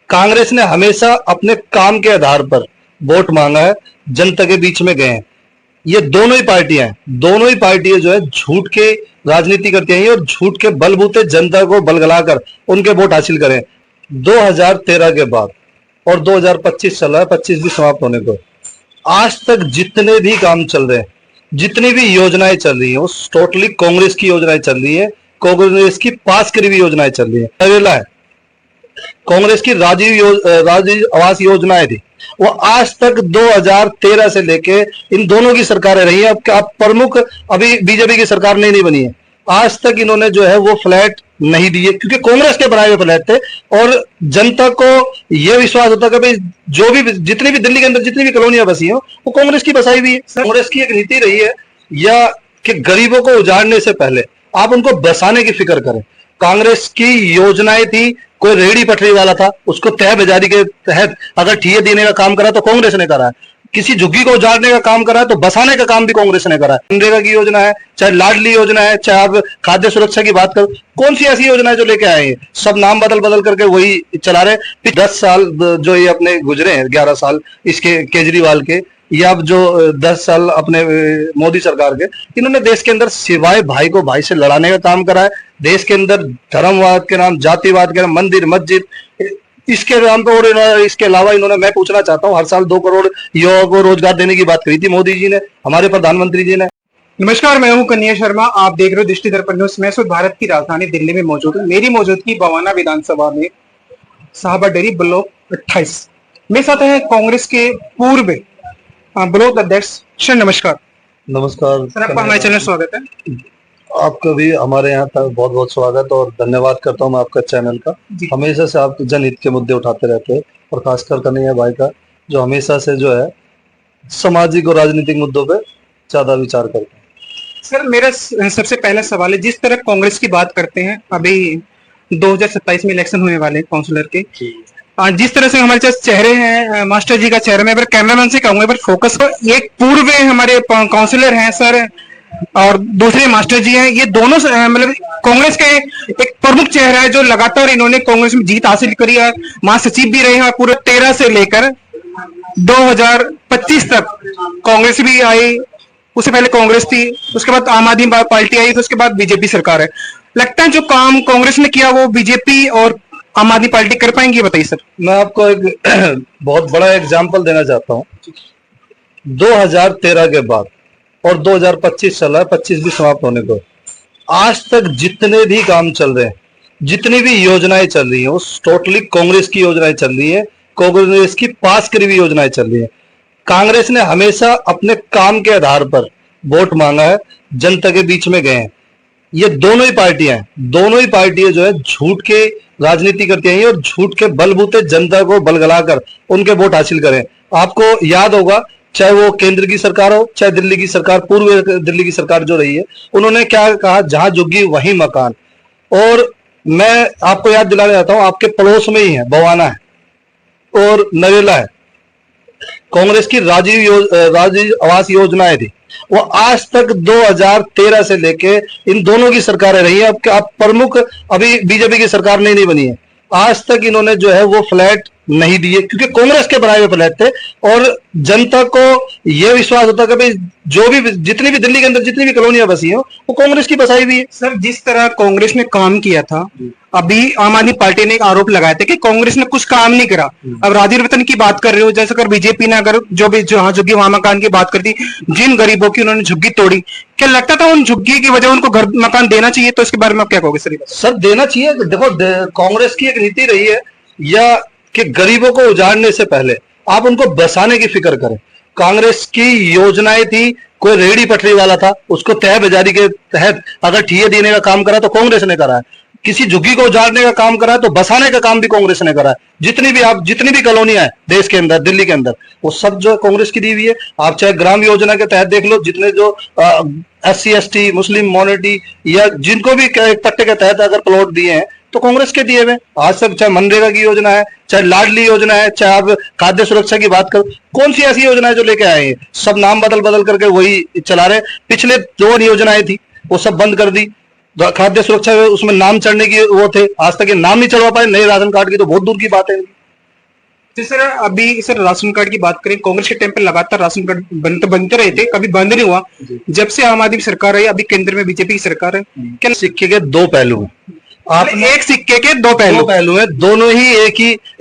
कांग्रेस ने हमेशा अपने काम के आधार पर वोट मांगा है, जनता के बीच में गए हैं। ये दोनों ही पार्टियां जो है झूठ के राजनीति करती हैं और झूठ के बलबूते जनता को बलगलाकर उनके वोट हासिल करें। 2013 के बाद और 2025 चल रहा है, 25 भी समाप्त होने को, आज तक जितने भी काम चल रहे हैं, जितनी भी योजनाएं चल रही हैं, वो टोटली कांग्रेस की योजनाएं चल रही है, कांग्रेस की पास करी हुई योजनाएं चल रही है। नरेला है, कांग्रेस की राजीव आवास योजनाएं थी, वो आज तक 2013 से लेके इन दोनों की सरकारें रही है। अब प्रमुख अभी बीजेपी की सरकार नहीं बनी है, आज तक इन्होंने जो है वो फ्लैट नहीं दिए, क्योंकि कांग्रेस के बनाए हुए फ्लैट थे। और जनता को यह विश्वास होता कि भाई जो भी जितनी भी दिल्ली के अंदर जितनी भी कॉलोनियां बसी हो वो कांग्रेस की बसाई हुई है। कांग्रेस की एक नीति रही है या कि गरीबों को उजाड़ने से पहले आप उनको बसाने की फिक्र करें। कांग्रेस की योजनाएं थी, कोई रेहड़ी पटरी वाला था, उसको तय बाजारी के तहत अगर ठिये देने का काम करा तो कांग्रेस ने करा है। किसी झुग्गी को उजाड़ने का काम करा है तो बसाने का काम भी कांग्रेस ने करा है। मनरेगा की योजना है, चाहे लाडली योजना है, चाहे आप खाद्य सुरक्षा की बात करो, कौन सी ऐसी योजना है जो लेके आए हैं? सब नाम बदल बदल करके वही चला रहे। 10 साल जो ये अपने गुजरे हैं, 11 साल इसके केजरीवाल के, या अब जो 10 साल अपने मोदी सरकार के, इन्होंने देश के अंदर सिवाय भाई को भाई से लड़ाने का काम करा है। देश के अंदर धर्मवाद के नाम, जातिवाद के नाम, मंदिर मस्जिद इसके नाम पे, और इसके अलावा इन्होंने, मैं पूछना चाहता हूँ, हर साल 2 करोड़ युवाओं को रोजगार देने की बात करी थी मोदी जी ने, हमारे प्रधानमंत्री जी ने। नमस्कार, मैं हूं कन्हैया शर्मा। आप देख रहे हो दृष्टि दर्पण न्यूज। मैं भारत की राजधानी दिल्ली में मौजूद हूं। मेरी मौजूदगी बवाना विधानसभा में साहबा डेरी ब्लॉक 28। मेरे साथ है कांग्रेस के पूर्व ब्लॉक अध्यक्ष। सर नमस्कार। नमस्कार सर, आपका हमारे चैनल स्वागत है। आपका भी हमारे यहाँ तक बहुत बहुत स्वागत और धन्यवाद करता हूँ मैं आपका चैनल का। हमेशा से आप जनहित के मुद्दे उठाते रहते हैं, और खासकर कन्हैया भाई का जो हमेशा से जो है सामाजिक और राजनीतिक मुद्दों पे ज्यादा विचार करते हैं। सर, मेरा सबसे पहला सवाल है, जिस तरह कांग्रेस की बात करते हैं, अभी 2027 में इलेक्शन होने वाले काउंसिलर के, जिस तरह से हमारे पास चेहरे हैं, मास्टर जी का चेहरा, मैं कैमरामैन से कहूंगा फोकस। एक पूर्व हमारे काउंसिलर हैं सर, और दूसरे मास्टर जी हैं। ये दोनों मतलब कांग्रेस के एक प्रमुख चेहरा है, जो लगातार इन्होंने कांग्रेस में जीत हासिल करी है। महासचिव भी रहे हैं पूरे 13 से लेकर 2025 तक कांग्रेस भी आई। उससे पहले कांग्रेस थी, उसके बाद आम आदमी पार्टी आई, तो उसके बाद बीजेपी सरकार है। लगता है जो काम कांग्रेस ने किया वो बीजेपी और आम आदमी पार्टी कर पाएंगी? बताइए सर। मैं आपको एक बहुत बड़ा एग्जाम्पल देना चाहता हूँ। 2013 के बाद और 2025 चल रहा है, 25 भी समाप्त होने को, आज तक जितने भी काम चल रहे हैं, जितनी भी योजनाएं चल रही हैं, वो टोटली कांग्रेस की योजनाएं चल रही है, कांग्रेस की पास करी हुई योजनाएं चल रही है। कांग्रेस ने हमेशा अपने काम के आधार पर वोट मांगा है, जनता के बीच में गए हैं। ये दोनों ही पार्टियां जो है झूठ के राजनीति करती हैं और झूठ के बलबूते जनता को बलगलाकर उनके वोट हासिल करें। आपको याद होगा, चाहे वो केंद्र की सरकार हो, चाहे दिल्ली की सरकार, पूर्व दिल्ली की सरकार जो रही है, उन्होंने क्या कहा, जहां झुग्गी वहीं मकान। और मैं आपको याद दिलाना चाहता हूं, आपके पड़ोस में ही है, बवाना है और नरेला है, कांग्रेस की राजीव आवास योजनाएं थी, वो आज तक 2013 से लेके इन दोनों की सरकारें रही है। अब प्रमुख अभी बीजेपी की सरकार नहीं बनी है, आज तक इन्होंने जो है वो फ्लैट नहीं दिए, क्योंकि कांग्रेस के बनाए हुए फ्लैट थे। और जनता को यह विश्वास होता कि भाई जो भी जितनी भी दिल्ली के अंदर जितनी भी कॉलोनियां बसी हो वो कांग्रेस की बसाई हुई है। सर, जिस तरह कांग्रेस ने काम किया था, अभी आम आदमी पार्टी ने एक आरोप लगाया था कि कांग्रेस ने कुछ काम नहीं करा। अब राजीव रतन की बात कर रहे हो, जैसे अगर बीजेपी ने अगर जो भी जहां झुग्गी वहां मकान की बात करती, जिन गरीबों की उन्होंने झुग्गी तोड़ी, क्या लगता था उन झुग्गी की वजह उनको घर मकान देना चाहिए? तो इसके बारे में आप क्या कहोगे सर? सर, देना चाहिए। देखो, कांग्रेस की एक नीति रही है या कि गरीबों को उजाड़ने से पहले आप उनको बसाने की फिक्र करें। कांग्रेस की योजनाएं थी, कोई रेहड़ी पटरी वाला था, उसको तय बाजारी के तहत अगर ठिये देने का काम करा तो कांग्रेस ने करा है। किसी झुग्गी को उजाड़ने का काम करा है तो बसाने का काम भी कांग्रेस ने करा है। जितनी भी कॉलोनियां है देश के अंदर, दिल्ली के अंदर, वो सब जो कांग्रेस की दी हुई है। आप चाहे ग्राम योजना के तहत देख लो, जितने जो SC ST मुस्लिम माइनॉरिटी या जिनको भी पट्टे के तहत अगर प्लॉट दिए हैं तो कांग्रेस के दिए हुए। आज तक चाहे मनरेगा की योजना है, चाहे लाडली योजना है, चाहे आप खाद्य सुरक्षा की बात करो, कौन सी ऐसी योजना है जो लेके आए हैं? सब नाम बदल बदल करके वही चला रहे। पिछले 2 योजनाएं थी वो सब बंद कर दी। खाद्य सुरक्षा उसमें नाम चढ़ने की वो थे, आज तक ये नाम नहीं चढ़वा पाए। नए राशन कार्ड की तो बहुत दूर की बात है। तो सर अभी सर राशन कार्ड की बात करें, कांग्रेस के टाइम पे लगातार राशन कार्ड बनते रहे थे, कभी बंद नहीं हुआ। जब से आम आदमी सरकार आई, अभी केंद्र में बीजेपी की सरकार है, क्या सिक्के के दो पहलू हैं। आप एक सिक्के के दो पहलू हैं, दोनों ही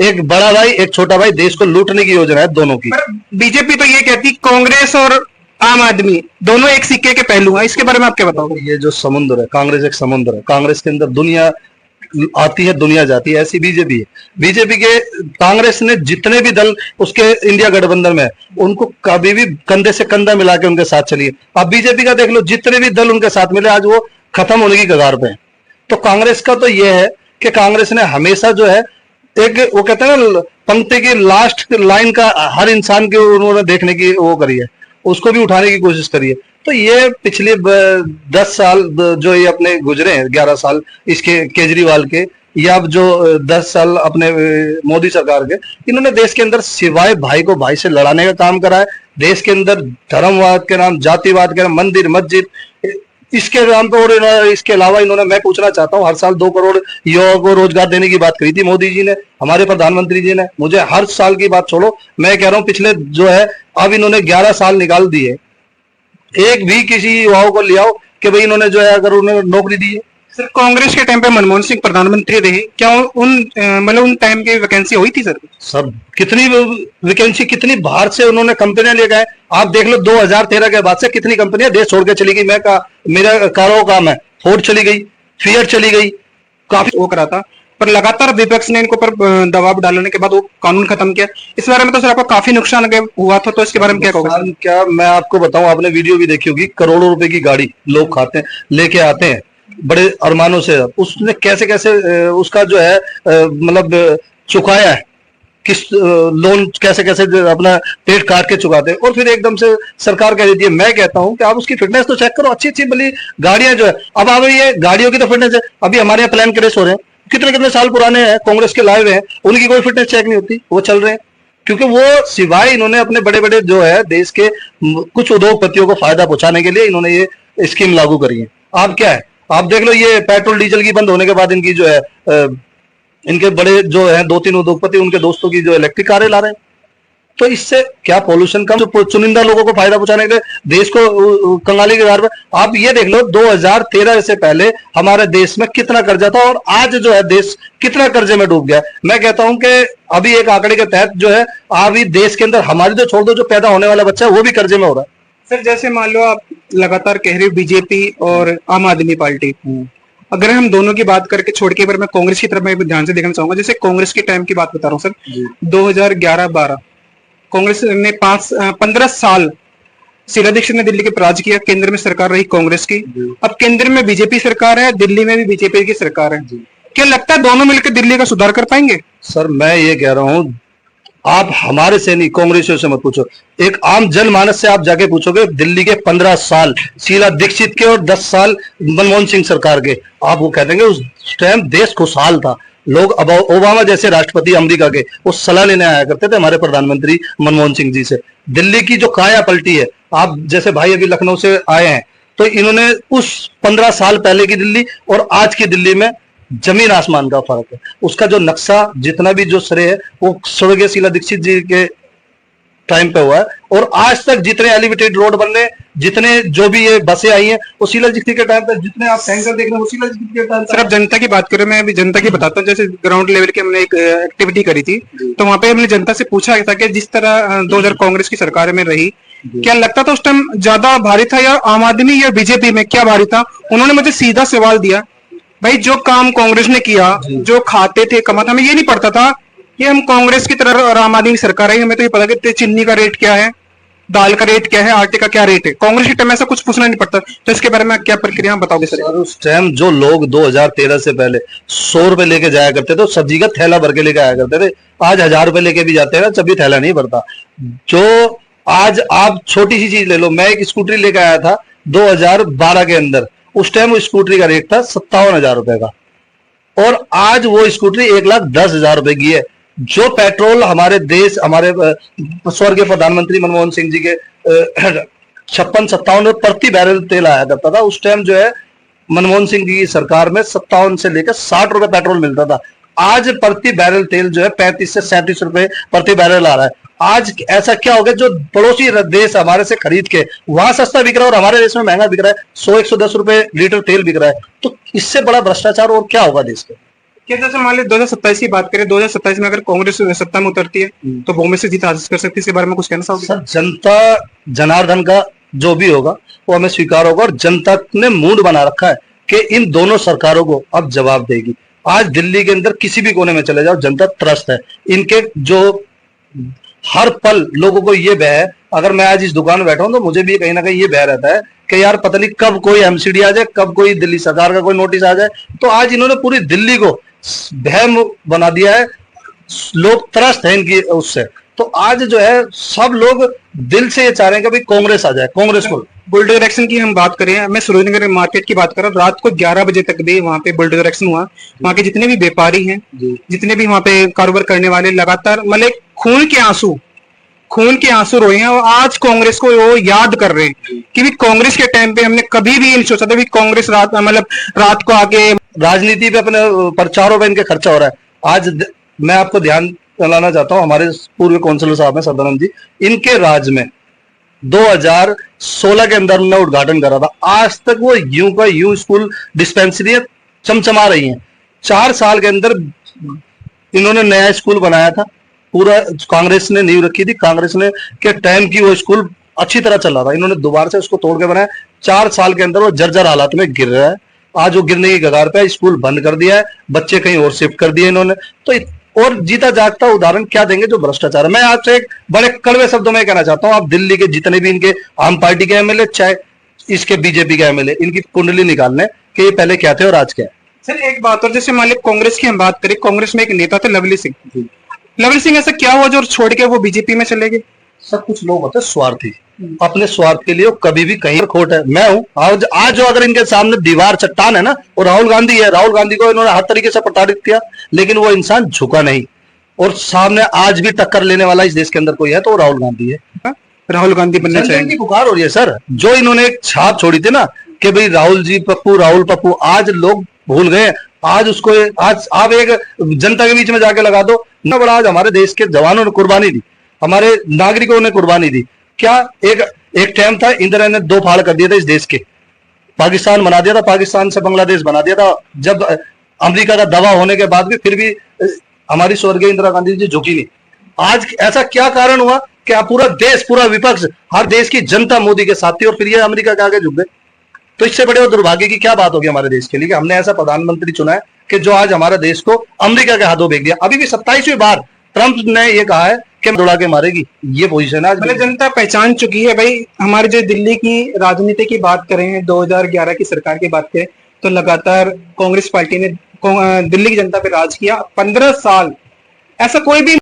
एक बड़ा भाई एक छोटा भाई, देश को लूटने की योजना है दोनों की। बीजेपी तो ये कहती कांग्रेस और आम आदमी दोनों एक सिक्के के पहलू हैं, इसके बारे में आप क्या बताओगे? ये जो समुद्र है, कांग्रेस एक समुद्र है, कांग्रेस के अंदर दुनिया आती है दुनिया जाती है, ऐसी बीजेपी है। बीजेपी के कांग्रेस ने जितने भी दल उसके इंडिया गठबंधन में है, उनको कभी भी कंधे से कंधा मिला के उनके साथ चलिए। आप बीजेपी का देख लो, जितने भी दल उनके साथ मिले आज वो खत्म होने की कगार पे है। तो कांग्रेस का तो यह है कि कांग्रेस ने हमेशा जो है एक वो कहते हैं ना पंक्ति की लास्ट लाइन का हर इंसान के उन्होंने देखने की वो करी है, उसको भी उठाने की कोशिश करी है। तो ये पिछले 10 साल जो ये अपने गुजरे हैं, 11 साल इसके केजरीवाल के, या अब जो 10 साल अपने मोदी सरकार के, इन्होंने देश के अंदर सिवाय भाई को भाई से लड़ाने का काम करा है। देश के अंदर धर्मवाद के नाम, जातिवाद के नाम, मंदिर मस्जिद इसके नाम पे, और इसके अलावा इन्होंने, मैं पूछना चाहता हूँ, हर साल 2 करोड़ युवाओं को रोजगार देने की बात करी थी मोदी जी ने, हमारे प्रधानमंत्री जी ने। मुझे हर साल की बात छोड़ो, मैं कह रहा हूँ पिछले जो है अब इन्होंने 11 साल निकाल दिए, एक भी किसी युवाओं को ले आओ कि भाई इन्होंने जो है अगर उन्हें नौकरी दी है। सर कांग्रेस के टाइम पे मनमोहन सिंह प्रधानमंत्री रहे, क्या मतलब उन टाइम की वैकेंसी हुई थी सर? कितनी वैकेंसी, कितनी बाहर से उन्होंने कंपनियां ले गए। आप देख लो 2013 के बाद से कितनी कंपनियां देश छोड़ के चली गई। मेरा कारों काम है, फोर्ड चली गई, फिएट चली गई, काफी वो करा था, पर लगातार विपक्ष ने इनको पर दबाव डालने के बाद वो कानून खत्म किया। इस बारे में तो सर आपको काफी नुकसान हुआ था, तो इसके बारे में क्या कहोगे? क्या मैं आपको बताऊं, आपने वीडियो भी देखी होगी, करोड़ों रुपए की गाड़ी लोग खाते हैं, लेके आते हैं बड़े अरमानों से। उसने कैसे कैसे उसका जो है मतलब चुकाया है, किस लोन कैसे कैसे अपना पेट काट के चुकाते हैं, और फिर एकदम से सरकार कह देती है। मैं कहता हूं कि आप उसकी फिटनेस तो चेक करो, अच्छी अच्छी भली गाड़ियां जो है। अब आप ये गाड़ियों की तो फिटनेस है, अभी हमारे यहाँ प्लान के रेस हो रहे हैं, कितने कितने साल पुराने हैं, कांग्रेस के लाए हुए हैं, उनकी कोई फिटनेस चेक नहीं होती, वो चल रहे हैं। क्योंकि वो सिवाय इन्होंने अपने बड़े बड़े जो है देश के कुछ उद्योगपतियों को फायदा पहुंचाने के लिए इन्होंने ये स्कीम लागू करी है। आप क्या है, आप देख लो, ये पेट्रोल डीजल की बंद होने के बाद इनकी जो है इनके बड़े जो है 2-3 उद्योगपति उनके दोस्तों की जो इलेक्ट्रिक कारें ला रहे हैं। तो इससे क्या पोल्यूशन कम, जो चुनिंदा लोगों को फायदा पहुंचाने के लिए देश को कंगाली के आधार पर। आप ये देख लो 2013 से पहले हमारे देश में कितना कर्जा था, और आज जो है देश कितना कर्जे में डूब गया। मैं कहता हूं कि अभी एक आंकड़े के तहत जो है अभी देश के अंदर हमारी जो छोड़ दो, जो पैदा होने वाला बच्चा है वो भी कर्जे में हो रहा है। सर जैसे मान लो आप लगातार कह रहे हो बीजेपी और आम आदमी पार्टी, अगर हम दोनों की बात करके छोड़ के मैं कांग्रेस की तरफ मैं ध्यान से देखना चाहूंगा। जैसे कांग्रेस के टाइम की बात बता रहा हूँ सर, 2011-12 कांग्रेस ने 15 साल शीला दीक्षित ने दिल्ली के राज किया, केंद्र में सरकार रही कांग्रेस की। अब केंद्र में बीजेपी सरकार है, दिल्ली में भी बीजेपी की सरकार है। क्या लगता है दोनों मिलकर दिल्ली का सुधार कर पाएंगे? सर मैं ये कह रहा हूं, आप हमारे से नहीं, कांग्रेसियों से मत पूछो, एक आम जनमानस से आप जाके पूछोगे, दिल्ली के 15 साल शीला दीक्षित के और 10 साल मनमोहन सिंह सरकार के, आप वो कह देंगे उस टाइम देश खुशहाल था। लोग अब ओबामा जैसे राष्ट्रपति अमेरिका के वो सलाह लेने आया करते थे हमारे प्रधानमंत्री मनमोहन सिंह जी से। दिल्ली की जो काया पलटी है, आप जैसे भाई अभी लखनऊ से आए हैं, तो इन्होंने उस 15 साल पहले की दिल्ली और आज की दिल्ली में जमीन आसमान का फर्क है। उसका जो नक्शा, जितना भी जो श्रेय है वो स्वर्गीय शीला दीक्षित जी के टाइम पे हुआ है, और आज तक जितने एलिवेटेड रोड बन रहे, जितने जो भी ये बसें आई हैं वो शीला दीक्षित के टाइम पे, जितने आप टैंकर देख रहे हैं वो शीला दीक्षित के टाइम पे। सर आप जनता की बात करें, मैं अभी जनता की बताता हूँ। जैसे ग्राउंड लेवल की हमने एक एक्टिविटी करी थी, तो वहां पे हमने जनता से पूछा था कि जिस तरह 2000 कांग्रेस की सरकार में रही, क्या लगता था उस टाइम ज्यादा भारी था या आम आदमी या बीजेपी में क्या भारी था? उन्होंने मुझे सीधा सवाल दिया, भाई जो काम कांग्रेस ने किया, जो खाते थे कमाते, हमें ये नहीं पड़ता था ये हम कांग्रेस की तरह और आम आदमी की सरकार है, हमें तो ये पता कि चीनी का रेट क्या है, दाल का रेट क्या है, आटे का क्या रेट है। कांग्रेस के टाइम ऐसा कुछ पूछना नहीं पड़ता। तो इसके बारे में क्या प्रक्रिया बताओगे सर? उस टाइम जो लोग 2013 से पहले 100 रुपए लेके जाया करते थे, सब्जी का थैला भर के लेके आया करते थे। आज 1000 रुपए लेके भी जाते हैं ना, तभी थैला नहीं भरता। जो आज आप छोटी सी चीज ले लो, मैं एक स्कूटरी लेके आया था 2012 के अंदर, उस टाइम वो स्कूटरी का रेट था 57,000 रुपए का, और आज वो स्कूटरी 1,10,000 रुपए की है। जो पेट्रोल हमारे देश, हमारे स्वर्गीय प्रधानमंत्री मनमोहन सिंह जी के 56-57 प्रति बैरल तेल आया करता था, उस टाइम जो है मनमोहन सिंह जी की सरकार में 57 से लेकर 60 रुपए पेट्रोल मिलता था। आज प्रति बैरल तेल जो है 35 से 37 रुपए प्रति बैरल आ रहा है। आज ऐसा क्या हो गया, जो पड़ोसी देश हमारे से खरीद के वहां सस्ता बिक रहा है और हमारे देश में महंगा बिक रहा है, 100-110 रुपए लीटर तेल बिक रहा है। तो इससे बड़ा भ्रष्टाचार और क्या होगा देश के। क्या जैसे मान लीजिए 2027 की बात करें, 2027 में अगर कांग्रेस सत्ता में उतरती है तो बहुमत से जीत हासिल कर सकती है, इसके बारे में कुछ कहना चाहोगे? सर, जनता जनार्दन का जो भी होगा वो हमें स्वीकार होगा, और जनता ने मूड बना रखा है कि इन दोनों सरकारों को अब जवाब देगी। आज दिल्ली के अंदर किसी भी कोने में चले जाओ, जनता त्रस्त है। इनके जो हर पल लोगों को ये भय है, अगर मैं आज इस दुकान में बैठा हूं तो मुझे भी कहीं ना कहीं ये भय रहता है कि यार पता नहीं कब कोई एमसीडी आ जाए, कब कोई दिल्ली सरकार का कोई नोटिस आ जाए। तो आज इन्होंने पूरी दिल्ली को भय बना दिया है, लोग त्रस्त हैं इनकी उससे। तो आज जो है सब लोग दिल से ये चाह रहे हैं कि भाई कांग्रेस आ जाए, कांग्रेस को। बुलडोजर एक्शन की हम बात करें, मैं सुरेंद्रनगर मार्केट की बात कर रहा हूँ, रात को 11 बजे तक भी वहाँ पे बुलडोजर एक्शन हुआ। वहाँ के जितने भी व्यापारी हैं, जितने भी वहाँ पे कारोबार करने वाले, लगातार मतलब खून के आंसू रोए हैं, और आज कांग्रेस को वो याद कर रहे हैं कि भी कांग्रेस के टाइम पे हमने कभी भी नहीं सोचा था भी कांग्रेस रात को आके राजनीति पे अपने प्रचारों पे इनके खर्चा हो रहा है। आज मैं आपको ध्यान दिलाना चाहता हूँ, हमारे पूर्व काउंसिलर साहब हैं सदानंद जी, इनके राज में 2016 के अंदर उन्होंने उद्घाटन करा था। आज तक वो यूं का यूं स्कूल डिस्पेंसरी चमचमा रही हैं। 4 साल के अंदर इन्होंने नया स्कूल बनाया था, पूरा कांग्रेस ने नींव रखी थी, कांग्रेस ने के टाइम की वो स्कूल अच्छी तरह चल रहा था, इन्होंने दोबारा से उसको तोड़ के बनाया। 4 साल के अंदर वो जर्जर हालात में गिर रहा है। आज वो गिरने की कगार पे, स्कूल बंद कर दिया है, बच्चे कहीं और शिफ्ट कर दिए इन्होंने। तो और जीता जागता उदाहरण क्या देंगे जो भ्रष्टाचार है। मैं आपसे एक बड़े कड़वे शब्दों में कहना चाहता हूं, आप दिल्ली के जितने भी इनके आम पार्टी के एमएलए, चाहे इसके बीजेपी के एमएलए, इनकी कुंडली निकाल लें कि ये पहले क्या थे और आज क्या है। सर एक बात और, जैसे मान लीजिए कांग्रेस की हम बात करें, कांग्रेस में एक नेता थे लवली सिंह, ऐसा क्या हुआ जो छोड़ के वो बीजेपी में चले गए? सब कुछ लोग होते हैं स्वार्थी, अपने स्वार्थ के लिए कभी भी कहीं पर खोट है। मैं हूं आज जो अगर इनके सामने दीवार चट्टान है ना, वो राहुल गांधी है। राहुल गांधी को इन्होंने हर तरीके से प्रताड़ित किया, लेकिन वो इंसान झुका नहीं, और सामने आज भी टक्कर लेने वाला इस देश के अंदर कोई है तो वो राहुल गांधी है। राहुल गांधी बनना चाहिए की पुकार हो रही है सर। जो इन्होंने एक छाप छोड़ी थी ना कि भाई राहुल जी पप्पू, राहुल पप्पू, आज लोग भूल गए। आज उसको आज आप एक जनता के बीच में जाके लगा दो ना, बड़ा आज हमारे देश के जवानों ने कुर्बानी दी, हमारे नागरिकों ने कुर्बानी दी। क्या एक टाइम था, इंदिरा ने 2 फाड़ कर दिए थे इस देश के, पाकिस्तान बना दिया था, पाकिस्तान से बांग्लादेश बना दिया था। जब अमेरिका का दवा होने के बाद भी फिर भी हमारी स्वर्गीय इंदिरा गांधी जी झुकी नहीं। आज ऐसा क्या कारण हुआ कि पूरा देश, पूरा विपक्ष, हर देश की जनता मोदी के साथ थी, और फिर ये अमेरिका के आगे झुक गए। तो इससे बड़े दुर्भाग्य की क्या बात होगी हमारे देश के लिए कि हमने ऐसा प्रधानमंत्री चुना है कि जो आज हमारा देश को अमेरिका के हाथों भेज दिया। अभी भी 27वीं बार ट्रंप ने ये कहा है कि दौड़ा के मारेगी। ये पोजीशन है आज, मतलब जनता पहचान चुकी है। भाई हमारे जो दिल्ली की राजनीति की बात करें, 2011 की सरकार की बात करें, तो लगातार कांग्रेस पार्टी ने दिल्ली की जनता पे राज किया 15 साल। ऐसा कोई भी